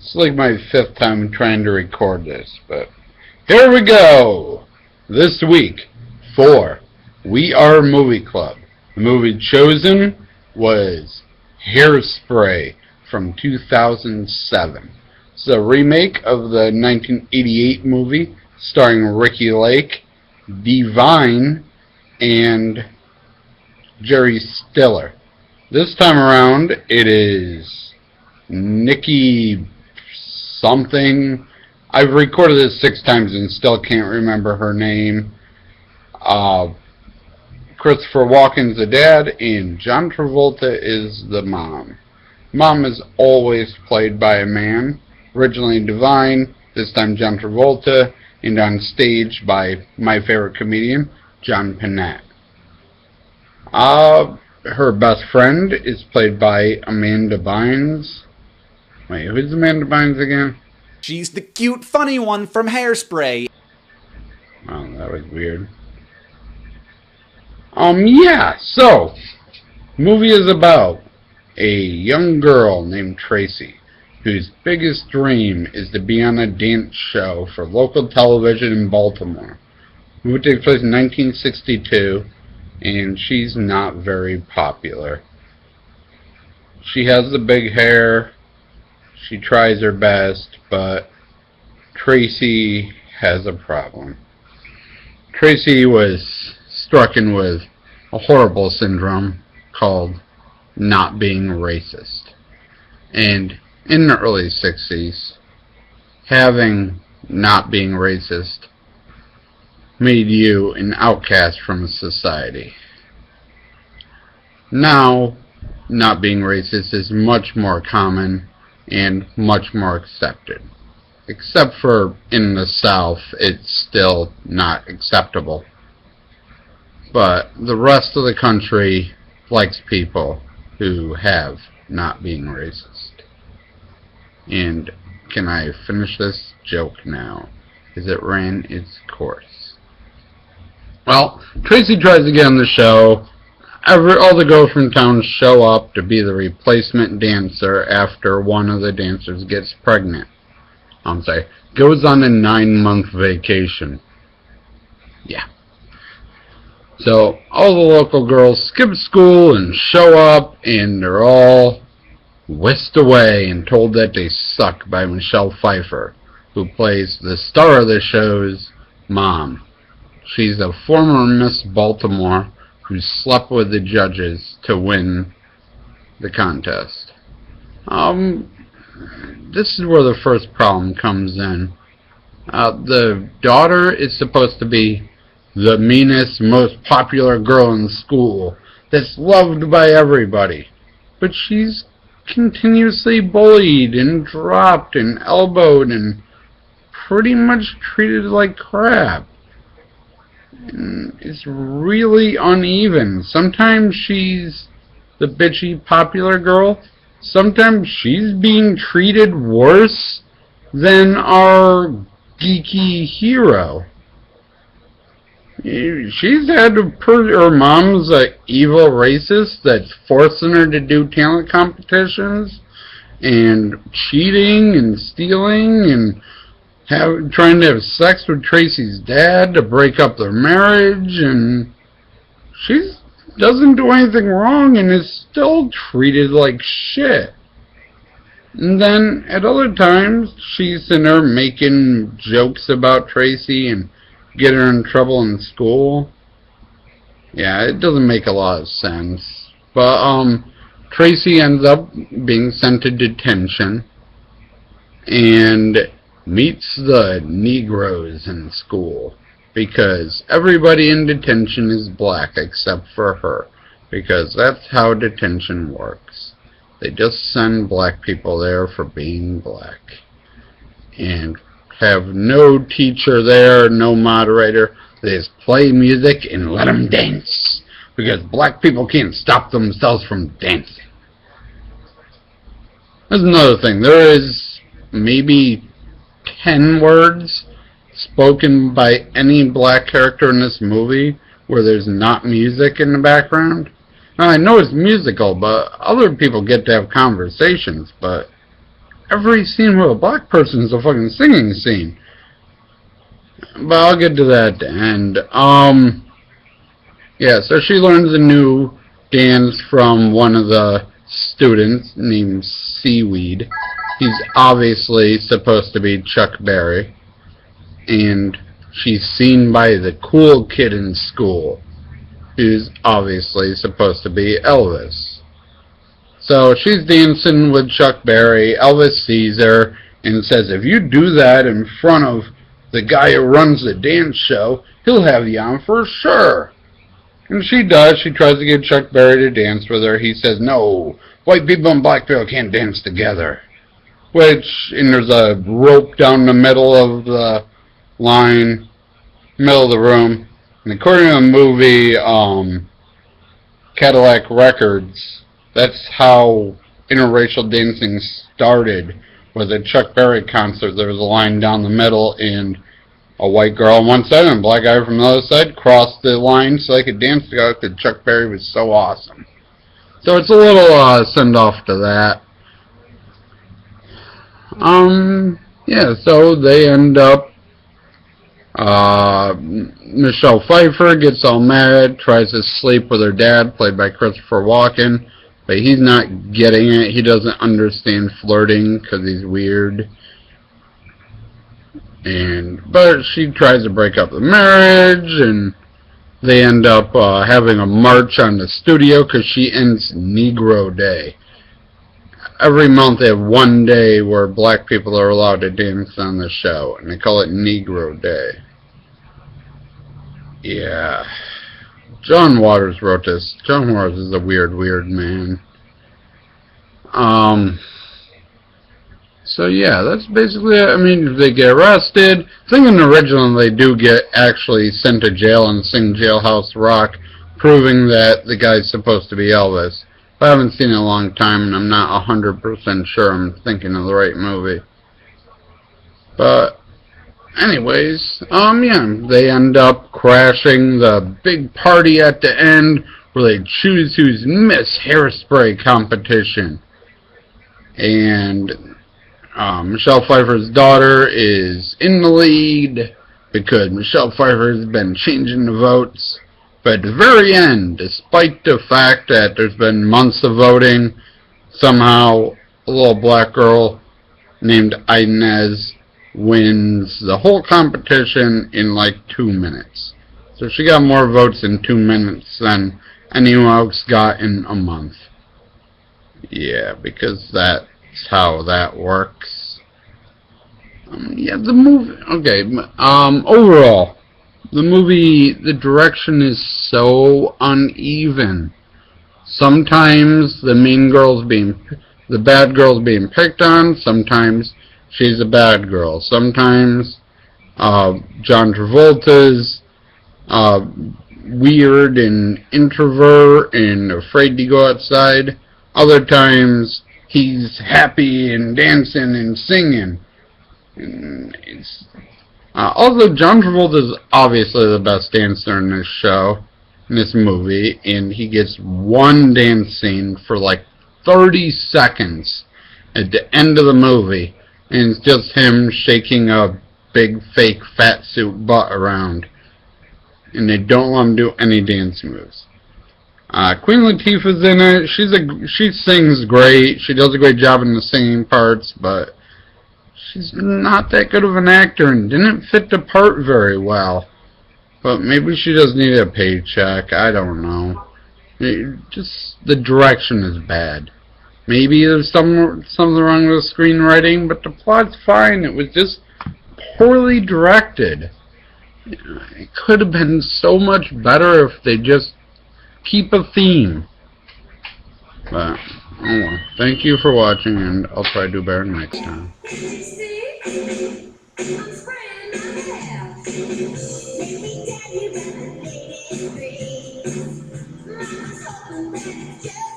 It's like my 5th time trying to record this, but here we go! This week, for We Are Movie Club. The movie chosen was Hairspray from 2007. It's a remake of the 1988 movie starring Ricky Lake, Divine, and Jerry Stiller. This time around, it is Nikki something. I've recorded this 6 times and still can't remember her name. Christopher Walken's the dad, and John Travolta is the mom. Mom is always played by a man. Originally Divine, this time John Travolta, and on stage by my favorite comedian, John Panette. Her best friend is played by Amanda Bynes. Wait, who's Amanda Bynes again? She's the cute, funny one from Hairspray. Oh, that was weird. Yeah, so, movie is about a young girl named Tracy, whose biggest dream is to be on a dance show for local television in Baltimore. The movie takes place in 1962, and she's not very popular. She has the big hair. She tries her best, but Tracy has a problem. Tracy was stricken with a horrible syndrome called not being racist. And in the early 60s, having not being racist made you an outcast from society. Now, not being racist is much more common and much more accepted. Except for in the South, it's still not acceptable. But the rest of the country likes people who have not being racist. And can I finish this joke now? As it ran its course. Well, Tracy tries to get on the show. All the girls from town show up to be the replacement dancer after one of the dancers gets pregnant. Goes on a 9-month vacation. Yeah. So, all the local girls skip school and show up, and they're all whisked away and told that they suck by Michelle Pfeiffer, who plays the star of the show's mom. She's a former Miss Baltimore who slept with the judges to win the contest. This is where the first problem comes in. The daughter is supposed to be the meanest, most popular girl in school that's loved by everybody. But she's continuously bullied and dropped and elbowed and pretty much treated like crap. And it's really uneven. Sometimes she's the bitchy popular girl. Sometimes she's being treated worse than our geeky hero. She's had her mom's an evil racist that's forcing her to do talent competitions and cheating and stealing and trying to have sex with Tracy's dad to break up their marriage, and she doesn't do anything wrong and is still treated like shit. And then at other times she's in there making jokes about Tracy and getting her in trouble in school. Yeah, it doesn't make a lot of sense. But Tracy ends up being sent to detention and meets the Negroes in school, because everybody in detention is black except for her, because that's how detention works. They just send black people there for being black, and have no teacher there, no moderator. They just play music and let them dance, because black people can't stop themselves from dancing. There's another thing. There is maybe 10 words spoken by any black character in this movie where there's not music in the background. Now, I know it's musical, but other people get to have conversations, but every scene with a black person is a fucking singing scene. But I'll get to that at the end. Yeah, so she learns a new dance from one of the students named Seaweed. He's obviously supposed to be Chuck Berry. And she's seen by the cool kid in school, who's obviously supposed to be Elvis. So she's dancing with Chuck Berry. Elvis sees her and says, if you do that in front of the guy who runs the dance show, he'll have you on for sure. And she does. She tries to get Chuck Berry to dance with her. He says, no, white people and black people can't dance together. And there's a rope down the middle of the line, middle of the room. And according to the movie Cadillac Records, that's how interracial dancing started. Was a Chuck Berry concert. There was a line down the middle, and a white girl on one side and a black guy from the other side crossed the line so they could dance together because Chuck Berry was so awesome. So it's a little send-off to that. Yeah, so they end up, Michelle Pfeiffer gets all mad, tries to sleep with her dad, played by Christopher Walken, but he's not getting it. He doesn't understand flirting because he's weird. But she tries to break up the marriage, and they end up having a march on the studio because she ends Negro Day. Every month they have one day where black people are allowed to dance on the show, and they call it Negro Day. Yeah. John Waters wrote this. John Waters is a weird, weird man. So yeah, that's basically it. I mean, they get arrested. I think in the original they do get actually sent to jail and sing Jailhouse Rock, proving that the guy's supposed to be Elvis. But I haven't seen it in a long time, and I'm not 100% sure I'm thinking of the right movie. But anyways, yeah, they end up crashing the big party at the end where they choose who's Miss Hairspray competition. And Michelle Pfeiffer's daughter is in the lead because Michelle Pfeiffer's been changing the votes. But at the very end, despite the fact that there's been months of voting, somehow a little black girl named Inez wins the whole competition in like 2 minutes. So she got more votes in 2 minutes than anyone else got in a month. Yeah, because that's how that works. Yeah, the movie, okay, overall, the movie, the direction is so uneven. Sometimes the bad girl's being picked on, sometimes she's a bad girl. Sometimes John Travolta's weird and introvert and afraid to go outside. Other times he's happy and dancing and singing. And also, John Travolta is obviously the best dancer in this show, in this movie, and he gets one dance scene for like 30 seconds at the end of the movie, and it's just him shaking a big fake fat suit butt around, and they don't let him do any dance moves. Queen Latifah's in it. She sings great. She does a great job in the singing parts, but she's not that good of an actor and didn't fit the part very well. But maybe she just needed a paycheck. I don't know. Just the direction is bad. Maybe there's something wrong with the screenwriting, but the plot's fine. It was just poorly directed. It could have been so much better if they just keep a theme. But, oh well. Thank you for watching, and I'll try to do better next time. I'm